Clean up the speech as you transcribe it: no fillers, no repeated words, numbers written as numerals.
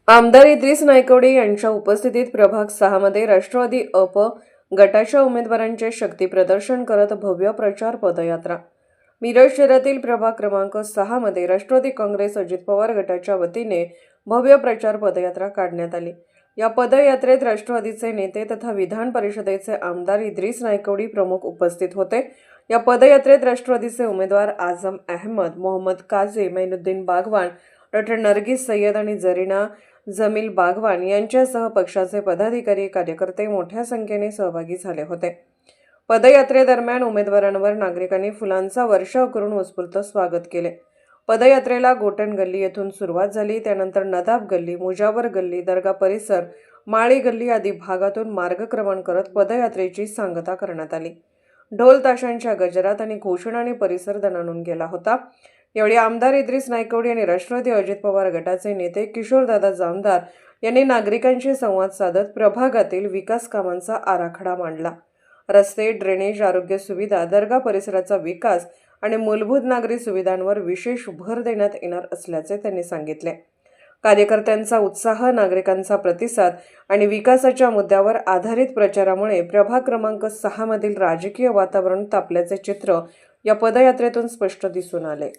आमदार इद्रिस नायकवडे यांच्या उपस्थितीत प्रभाग 6 मध्ये राष्ट्रवादी अप गटाच्या उमेदवारांचे शक्ती प्रदर्शन करत भव्य प्रचार पदयात्रा। मिरज शहरातील प्रभाग क्रमांक 6 मध्ये राष्ट्रवादी काँग्रेस अजित पवार गटाच्या वतीने भव्य प्रचार पदयात्रा काढण्यात आली। या पदयात्रेत राष्ट्रवादीचे नेते तथा विधान परिषदेचे आमदार इद्रिस नायकवडे प्रमुख उपस्थित होते। या पदयात्रेत राष्ट्रवादीचे उमेदवार आझम अहमद, मोहम्मद काझी, मैनुद्दीन बागवान, डॉक्टर नरगिस सय्यद आणि जरीना जमील बागवान यांच्यासह पक्षाचे पदाधिकारी कार्यकर्ते मोठ्या संख्येने सहभागी झाले होते। पदयात्रेदरम्यान उमेदवारांवर नागरिकांनी फुलांचा वर्षाव करून उत्स्फूर्त स्वागत केले। पदयात्रेला गोटन गल्ली येथून सुरुवात झाली। त्यानंतर नदाब गल्ली, मुजावर गल्ली, दर्गा परिसर, माळी गल्ली आदी भागातून मार्गक्रमण करत पदयात्रेची सांगता करण्यात आली। ढोल ताशांच्या गजरात आणि घोषणाने परिसर दणाणून गेला होता। यावेळी आमदार इद्रिस नायकवडे आणि राष्ट्रवादी अजित पवार गटाचे नेते किशोरदादा जामदार यांनी नागरिकांशी संवाद साधत प्रभागातील विकास कामांचा आराखडा मांडला। रस्ते, ड्रेनेज, आरोग्य सुविधा, दर्गा परिसराचा विकास आणि मूलभूत नागरी सुविधांवर विशेष भर देण्यात येणार असल्याचे त्यांनी सांगितले। कार्यकर्त्यांचा उत्साह, नागरिकांचा प्रतिसाद आणि विकासाच्या मुद्द्यावर आधारित प्रचारामुळे प्रभाग क्रमांक 6 मधील राजकीय वातावरण तापल्याचे चित्र या पदयात्रेतून स्पष्ट दिसून आले।